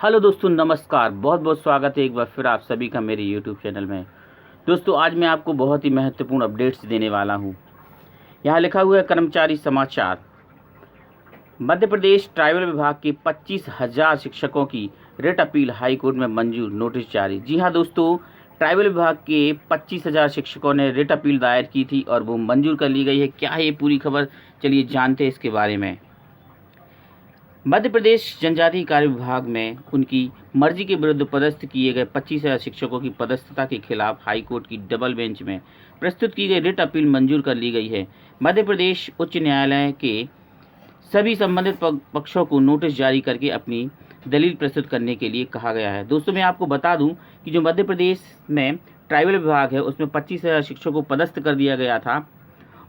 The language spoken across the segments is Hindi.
हेलो दोस्तों, नमस्कार। बहुत बहुत स्वागत है एक बार फिर आप सभी का मेरे यूट्यूब चैनल में। दोस्तों, आज मैं आपको बहुत ही महत्वपूर्ण अपडेट्स देने वाला हूं। यहां लिखा हुआ है कर्मचारी समाचार। मध्य प्रदेश ट्राइबल विभाग के 25,000 शिक्षकों की रिट अपील हाई कोर्ट में मंजूर, नोटिस जारी। जी हां दोस्तों, ट्राइबल विभाग के 25,000 शिक्षकों ने रिट अपील दायर की थी और वो मंजूर कर ली गई है। क्या है ये पूरी खबर, चलिए जानते हैं इसके बारे में। मध्य प्रदेश जनजातीय कार्य विभाग में उनकी मर्जी के विरुद्ध पदस्थ किए गए 25,000 शिक्षकों की पदस्थता के खिलाफ हाईकोर्ट की डबल बेंच में प्रस्तुत की गई रिट अपील मंजूर कर ली गई है। मध्य प्रदेश उच्च न्यायालय के सभी संबंधित पक्षों को नोटिस जारी करके अपनी दलील प्रस्तुत करने के लिए कहा गया है। दोस्तों, मैं आपको बता दूं कि जो मध्य प्रदेश में ट्राइबल विभाग है उसमें 25,000 शिक्षकों को पदस्थ कर दिया गया था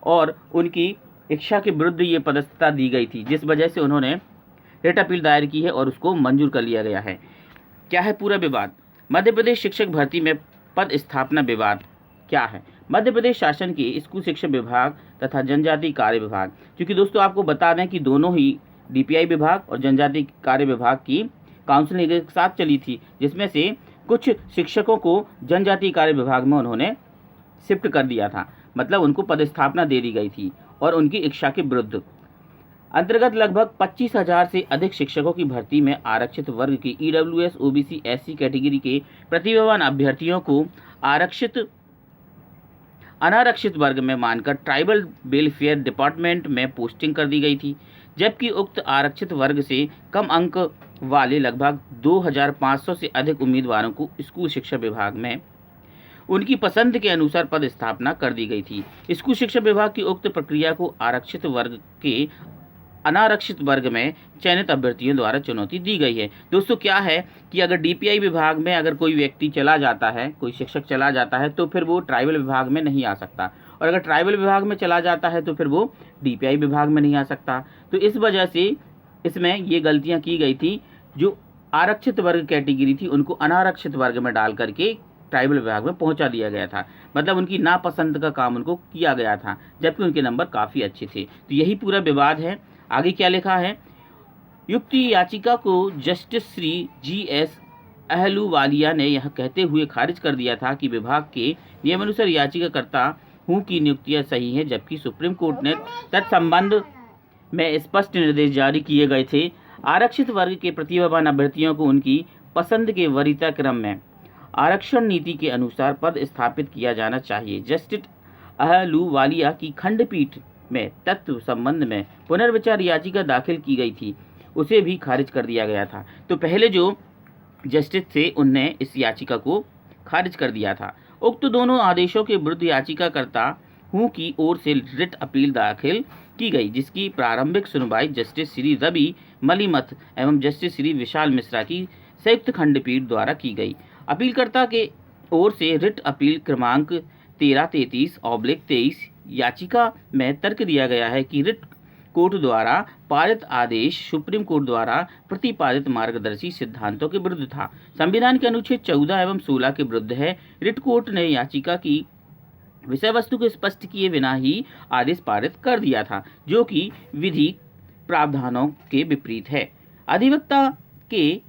और उनकी इच्छा के विरुद्ध ये पदस्थता दी गई थी, जिस वजह से उन्होंने रिट अपील दायर की है और उसको मंजूर कर लिया गया है। क्या है पूरा विवाद? मध्य प्रदेश शिक्षक भर्ती में पद स्थापना विवाद क्या है? मध्य प्रदेश शासन के स्कूल शिक्षा विभाग तथा जनजातीय कार्य विभाग, क्योंकि दोस्तों आपको बता दें कि दोनों ही डीपीआई विभाग और जनजातीय कार्य विभाग की काउंसिलिंग एक साथ चली थी, जिसमें से कुछ शिक्षकों को जनजातीय कार्य विभाग में उन्होंने शिफ्ट कर दिया था, मतलब उनको पदस्थापना दे दी गई थी और उनकी इच्छा के विरुद्ध। अंतर्गत लगभग 25,000 से अधिक शिक्षकों की भर्ती में आरक्षित वर्ग के ईडब्ल्यूएस, ओबीसी, एससी कैटेगरी के प्रतिभावान अभ्यर्थियों को अनारक्षित वर्ग में मानकर ट्राइबल वेलफेयर डिपार्टमेंट में पोस्टिंग कर दी गई थी, जबकि उक्त आरक्षित वर्ग से कम अंक वाले लगभग 2,500 से अधिक उम्मीदवारों को स्कूल शिक्षा विभाग में उनकी पसंद के अनुसार पद स्थापना कर दी गई थी। स्कूल शिक्षा विभाग की उक्त प्रक्रिया को आरक्षित वर्ग के अनारक्षित वर्ग में चयनित अभ्यर्थियों द्वारा चुनौती दी गई है। दोस्तों, क्या है कि अगर डीपीआई विभाग में अगर कोई व्यक्ति चला जाता है, कोई शिक्षक चला जाता है, तो फिर वो ट्राइबल विभाग में नहीं आ सकता, और अगर ट्राइबल विभाग में चला जाता है तो फिर वो डीपीआई विभाग में नहीं आ सकता। तो इस वजह से इसमें ये गलतियाँ की गई थी। जो आरक्षित वर्ग कैटेगरी थी उनको अनारक्षित वर्ग में डाल करके ट्राइबल विभाग में पहुंचा दिया गया था, मतलब उनकी नापसंद का काम उनको किया गया था, जबकि उनके नंबर काफ़ी अच्छे थे। तो यही पूरा विवाद है। आगे क्या लिखा है? युक्ति याचिका को जस्टिस श्री जीएस अहलूवालिया ने यह कहते हुए खारिज कर दिया था कि विभाग के नियमानुसार याचिकाकर्ता हूं की नियुक्तियां सही हैं, जबकि सुप्रीम कोर्ट ने तत्संबंध में स्पष्ट निर्देश जारी किए गए थे। आरक्षित वर्ग के प्रतिभावान अभ्यर्थियों को उनकी पसंद के वरीयता क्रम में आरक्षण नीति के अनुसार पद स्थापित किया जाना चाहिए। जस्टिस अहलूवालिया की खंडपीठ में तत्व संबंध में पुनर्विचार याचिका दाखिल की गई थी, उसे भी खारिज कर दिया गया था। तो पहले जो जस्टिस थे उनने इस याचिका को खारिज कर दिया था। उक्त दोनों आदेशों के विरुद्ध याचिकाकर्ता हूं की ओर से रिट अपील दाखिल की गई, जिसकी प्रारंभिक सुनवाई जस्टिस श्री रवि मलिमथ एवं जस्टिस श्री विशाल मिश्रा की संयुक्त खंडपीठ द्वारा की गई। अपीलकर्ता के ओर से रिट अपील क्रमांक 1333/23 याचिका में तर्क दिया गया है कि रिट कोर्ट द्वारा पारित आदेश सुप्रीम कोर्ट द्वारा प्रतिपादित मार्गदर्शी सिद्धांतों के विरुद्ध था, संविधान के अनुच्छेद 14 एवं 16 के विरुद्ध है। रिट कोर्ट ने याचिका की विषय वस्तु को स्पष्ट किए बिना ही आदेश पारित कर दिया था, जो कि विधि प्रावधानों के विपरीत है। अधिवक्ता के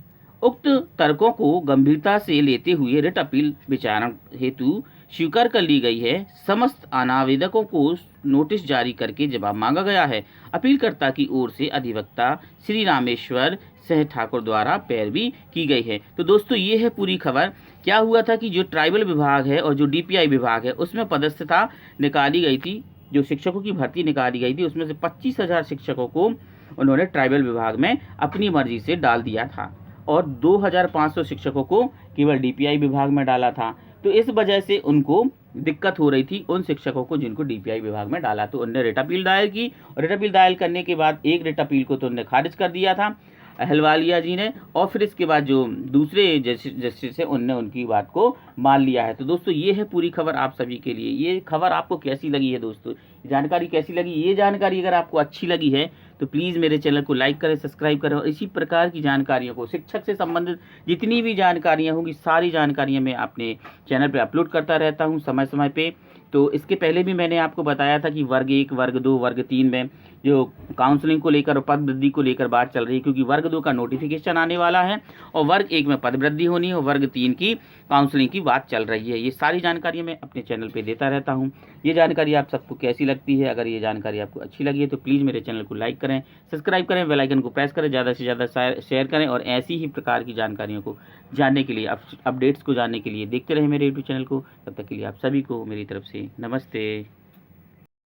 उक्त तर्कों को गंभीरता से लेते हुए रिट अपील विचारण हेतु स्वीकार कर ली गई है। समस्त आवेदकों को नोटिस जारी करके जवाब मांगा गया है। अपीलकर्ता की ओर से अधिवक्ता श्री रामेश्वर सह ठाकुर द्वारा पैरवी की गई है। तो दोस्तों, ये है पूरी खबर। क्या हुआ था कि जो ट्राइबल विभाग है और जो डीपीआई विभाग है उसमें पदस्थता निकाली गई थी, जो शिक्षकों की भर्ती निकाली गई थी, उसमें से 25,000 शिक्षकों को उन्होंने ट्राइबल विभाग में अपनी मर्जी से डाल दिया था और 2,500 शिक्षकों को केवल डीपीआई विभाग में डाला था। तो इस वजह से उनको दिक्कत हो रही थी उन शिक्षकों को जिनको डीपीआई विभाग में डाला। तो उन्होंने रिट अपील दायर की और रिट अपील दायर करने के बाद एक रिट अपील को तो उन्होंने खारिज कर दिया था अहलवालिया जी ने, और फिर इसके बाद जो दूसरे जस्टिस है उनने उनकी बात को मान लिया है। तो दोस्तों, ये है पूरी खबर आप सभी के लिए। ये खबर आपको कैसी लगी है दोस्तों? जानकारी कैसी लगी? ये जानकारी अगर आपको अच्छी लगी है तो प्लीज़ मेरे चैनल को लाइक करें, सब्सक्राइब करें, और इसी प्रकार की जानकारियों को, शिक्षक से संबंधित जितनी भी जानकारियाँ होंगी सारी जानकारियाँ मैं अपने चैनल पर अपलोड करता रहता हूँ समय समय पर। तो इसके पहले भी मैंने आपको बताया था कि वर्ग 1, वर्ग 2, वर्ग 3 में जो काउंसलिंग को लेकर और पद वृद्धि को लेकर बात चल रही है, क्योंकि वर्ग 2 का नोटिफिकेशन आने वाला है और वर्ग 1 में पद वृद्धि होनी है और वर्ग 3 की काउंसलिंग की बात चल रही है। ये सारी जानकारी मैं अपने चैनल पे देता रहता हूँ। ये जानकारी आप सबको कैसी लगती है? अगर ये जानकारी आपको अच्छी लगी है तो प्लीज़ मेरे चैनल को लाइक करें, सब्सक्राइब करें, बेल आइकन को प्रेस करें, ज़्यादा से ज़्यादा शेयर करें और ऐसी ही प्रकार की जानकारियों को जानने के लिए, अपडेट्स को जानने के लिए देखते रहें मेरे यूट्यूब चैनल को। तब तक के लिए आप सभी को मेरी तरफ से नमस्ते।